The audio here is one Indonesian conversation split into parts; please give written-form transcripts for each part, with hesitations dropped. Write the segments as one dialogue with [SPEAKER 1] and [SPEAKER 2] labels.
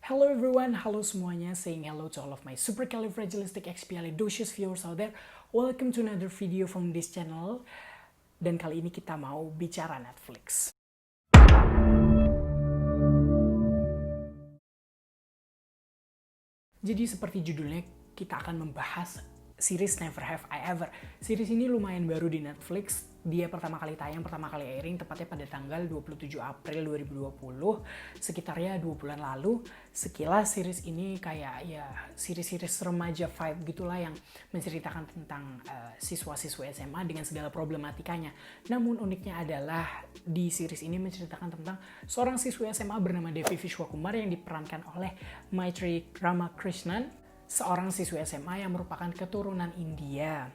[SPEAKER 1] Hello everyone, halo semuanya, saying hello to all of my supercalifragilisticexpialidocious viewers out there. Welcome to another video from this channel. Dan kali ini kita mau bicara Netflix. Jadi seperti judulnya, kita akan membahas series Never Have I Ever. Series ini lumayan baru di Netflix. Dia pertama kali tayang, pertama kali airing, tepatnya pada tanggal 27 April 2020. Sekitar ya 2 bulan lalu. Sekilas series ini kayak ya series-series remaja vibe gitulah yang menceritakan tentang siswa-siswa SMA dengan segala problematikanya. Namun uniknya adalah di series ini menceritakan tentang seorang siswa SMA bernama Devi Vishwakumar yang diperankan oleh Maitri Ramakrishnan, seorang siswa SMA yang merupakan keturunan India.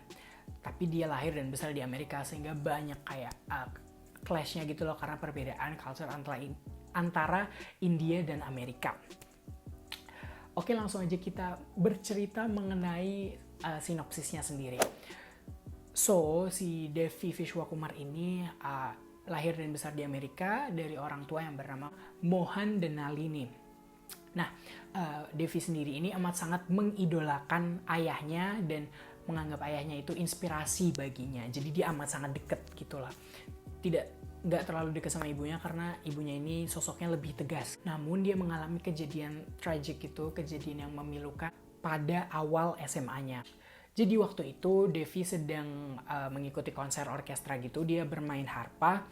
[SPEAKER 1] Tapi dia lahir dan besar di Amerika sehingga banyak kayak clash-nya gitu loh karena perbedaan culture antara India dan Amerika. Oke, langsung aja kita bercerita mengenai sinopsisnya sendiri. So, si Devi Vishwakumar ini lahir dan besar di Amerika dari orang tua yang bernama Mohan dan Nalini. Nah, Devi sendiri ini amat sangat mengidolakan ayahnya dan menganggap ayahnya itu inspirasi baginya. Jadi dia amat sangat deket gitulah. Nggak terlalu dekat sama ibunya karena ibunya ini sosoknya lebih tegas. Namun dia mengalami kejadian tragic gitu, kejadian yang memilukan pada awal SMA-nya. Jadi waktu itu Devi sedang mengikuti konser orkestra gitu, dia bermain harpa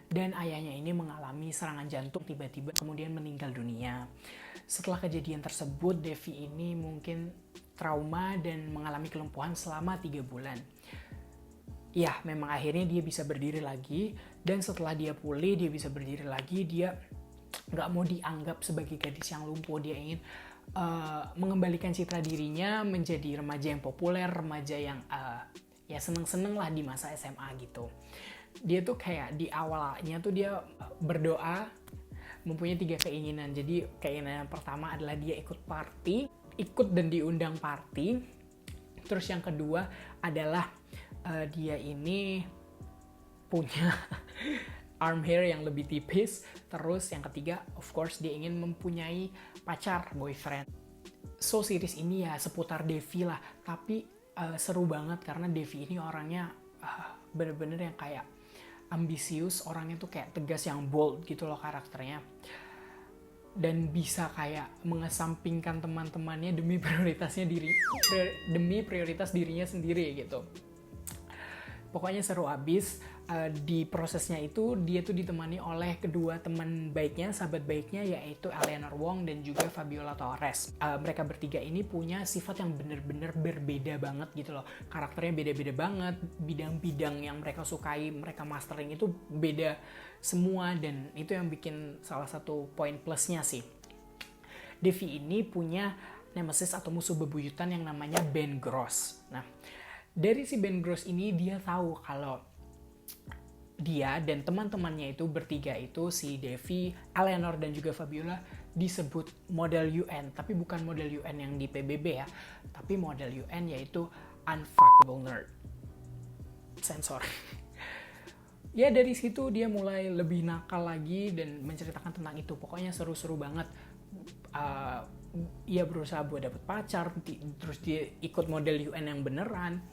[SPEAKER 1] dan ayahnya ini mengalami serangan jantung tiba-tiba kemudian meninggal dunia. Setelah kejadian tersebut, Devi ini mungkin trauma dan mengalami kelumpuhan selama 3 bulan. Ya, memang akhirnya dia bisa berdiri lagi, dan setelah dia pulih, dia bisa berdiri lagi, dia nggak mau dianggap sebagai gadis yang lumpuh. Dia ingin mengembalikan citra dirinya menjadi remaja yang populer, remaja yang ya seneng-seneng lah di masa SMA gitu. Dia tuh kayak di awalnya tuh dia berdoa, mempunyai 3 keinginan. Jadi keinginan yang pertama adalah dia ikut dan diundang party. Terus yang kedua adalah dia ini punya arm hair yang lebih tipis. Terus yang ketiga, of course, dia ingin mempunyai pacar, boyfriend. So series ini ya seputar Devi lah, tapi seru banget karena Devi ini orangnya bener-bener yang kayak ambisius, orangnya tuh kayak tegas yang bold gitu loh karakternya. Dan bisa kayak mengesampingkan teman-temannya demi prioritas dirinya sendiri gitu. Pokoknya seru abis. Di prosesnya itu dia tuh ditemani oleh kedua teman baiknya, sahabat baiknya, yaitu Eleanor Wong dan juga Fabiola Torres. Mereka bertiga ini punya sifat yang bener-bener berbeda banget gitu loh. Karakternya beda-beda banget, bidang-bidang yang mereka sukai, mereka mastering itu beda semua, dan itu yang bikin salah satu poin plusnya sih. Devi ini punya nemesis atau musuh bebuyutan yang namanya Ben Gross. Nah, dari si Ben Gross ini dia tahu kalau dia dan teman-temannya itu bertiga itu, si Devi, Eleanor dan juga Fabiola, disebut model UN, tapi bukan model UN yang di PBB ya, tapi model UN yaitu unfuckable nerd. Sensor. Ya dari situ dia mulai lebih nakal lagi dan menceritakan tentang itu. Pokoknya seru-seru banget. Ia berusaha buat dapet pacar, terus dia ikut model UN yang beneran.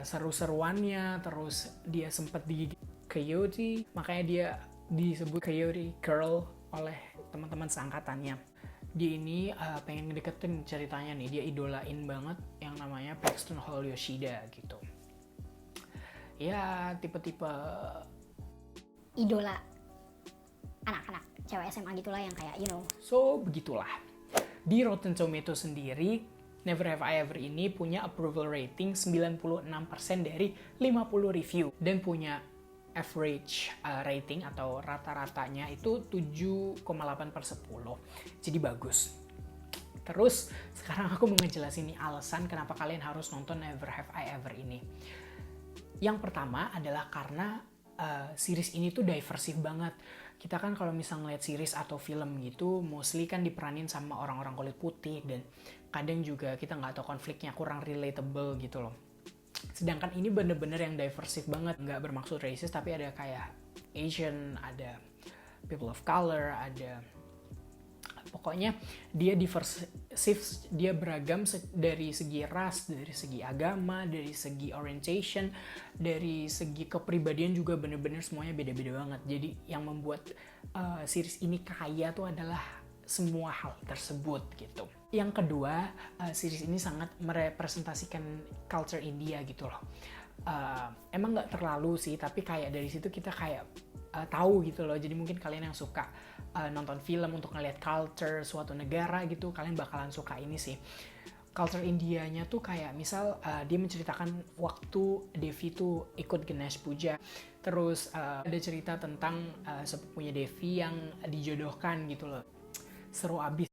[SPEAKER 1] Seru-seruannya, terus dia sempat di Coyote, makanya dia disebut Coyote Girl oleh teman-teman seangkatannya. Dia ini pengen ngedeketin ceritanya nih, dia idolain banget yang namanya Paxton Hall Yoshida gitu. Ya tipe-tipe
[SPEAKER 2] idola anak-anak cewek SMA gitulah yang kayak
[SPEAKER 1] So begitulah. Di Rotten Tomatoes sendiri, Never Have I Ever ini punya approval rating 96% dari 50 review dan punya average rating atau rata-ratanya itu 7,8/10. Jadi bagus. Terus sekarang aku mau ngejelasin nih alasan kenapa kalian harus nonton Never Have I Ever ini. Yang pertama adalah karena series ini tuh diversif banget. Kita kan kalau misal ngeliat series atau film gitu, mostly kan diperanin sama orang-orang kulit putih, dan kadang juga kita nggak tahu konfliknya, kurang relatable gitu loh. Sedangkan ini bener-bener yang diversif banget, nggak bermaksud racist, tapi ada kayak Asian, ada people of color, ada Pokoknya dia diversif, dia beragam dari segi ras, dari segi agama, dari segi orientation, dari segi kepribadian juga bener-bener semuanya beda-beda banget. Jadi yang membuat series ini kaya tuh adalah semua hal tersebut gitu. Yang kedua, series ini sangat merepresentasikan culture India gitu loh. Emang nggak terlalu sih, tapi kayak dari situ kita kayak tahu gitu loh. Jadi mungkin kalian yang suka nonton film untuk ngeliat culture suatu negara gitu, kalian bakalan suka ini sih. Culture Indianya tuh kayak misal dia menceritakan waktu Devi tuh ikut Ganesh Puja. Terus ada cerita tentang sepupunya Devi yang dijodohkan gitu loh. Seru abis.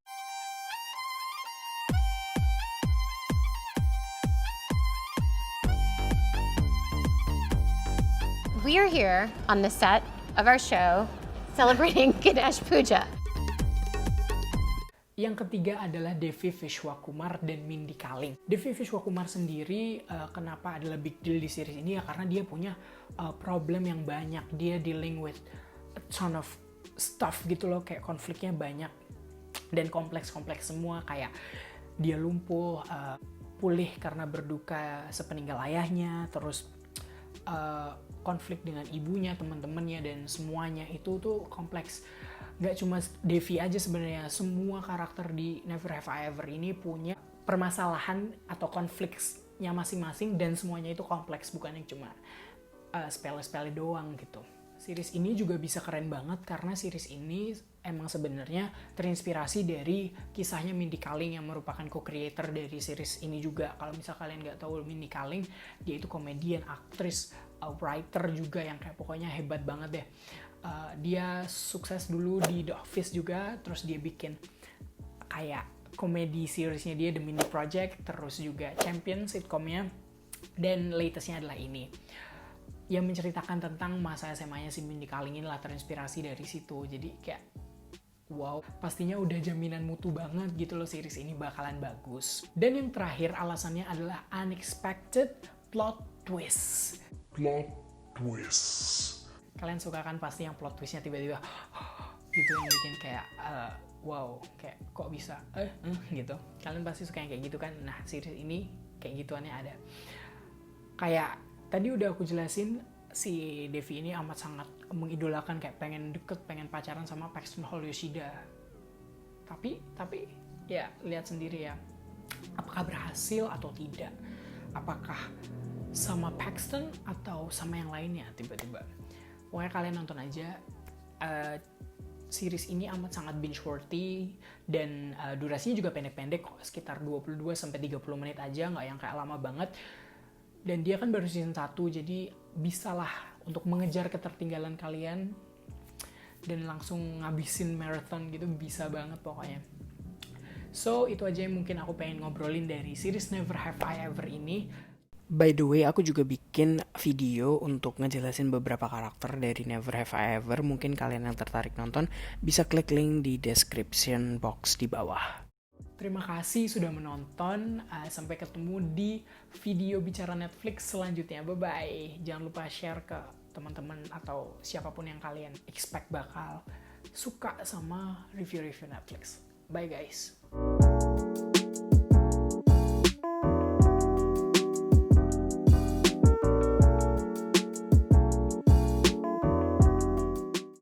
[SPEAKER 3] We are here on the set of our show celebrating Ganesh Puja.
[SPEAKER 1] Yang ketiga adalah Devi Vishwakumar dan Mindy Kaling. Devi Vishwakumar sendiri kenapa adalah big deal di series ini ya karena dia punya problem yang banyak. Dia dealing with a ton of stuff gitu loh, kayak konfliknya banyak dan kompleks-kompleks semua. Kayak dia lumpuh, pulih karena berduka sepeninggal ayahnya, terus konflik dengan ibunya, teman-temannya, dan semuanya itu tuh kompleks. Gak cuma Devi aja sebenarnya, semua karakter di Never Have I Ever ini punya permasalahan atau konfliknya masing-masing dan semuanya itu kompleks, bukan yang cuma sepele-sepele doang gitu. Series ini juga bisa keren banget karena series ini emang sebenarnya terinspirasi dari kisahnya Mindy Kaling yang merupakan co-creator dari series ini juga. Kalau misal kalian nggak tahu Mindy Kaling, dia itu komedian, aktris, writer juga yang kayak pokoknya hebat banget deh. Dia sukses dulu di The Office juga, terus dia bikin kayak komedi seriesnya dia The Mindy Project, terus juga Champion sitcomnya, dan latestnya adalah ini yang menceritakan tentang masa SMA-nya si Mindy Kaling ini lah, terinspirasi dari situ. Jadi kayak wow, pastinya udah jaminan mutu banget gitu loh, series ini bakalan bagus. Dan yang terakhir alasannya adalah unexpected plot twist. Kalian suka kan pasti yang plot twistnya tiba-tiba gitu, yang bikin kayak wow, kayak kok bisa gitu. Kalian pasti suka yang kayak gitu kan. Nah, series ini kayak gituannya ada. Kayak tadi udah aku jelasin, si Devi ini amat sangat mengidolakan, kayak pengen deket, pengen pacaran sama Paxton Hall Yoshida. Tapi ya lihat sendiri ya, apakah berhasil atau tidak? Apakah sama Paxton atau sama yang lainnya tiba-tiba? Pokoknya kalian nonton aja. Series ini amat sangat binge-worthy dan durasinya juga pendek-pendek kok, sekitar 22-30 menit aja, nggak yang kayak lama banget. Dan dia kan baru season 1, jadi bisalah untuk mengejar ketertinggalan kalian dan langsung ngabisin marathon gitu, bisa banget pokoknya. So, itu aja yang mungkin aku pengen ngobrolin dari series Never Have I Ever ini. By the way, aku juga bikin video untuk ngejelasin beberapa karakter dari Never Have I Ever. Mungkin kalian yang tertarik nonton bisa klik link di description box di bawah. Terima kasih sudah menonton. Sampai ketemu di video bicara Netflix selanjutnya. Bye-bye. Jangan lupa share ke teman-teman atau siapapun yang kalian expect bakal suka sama review-review Netflix. Bye guys.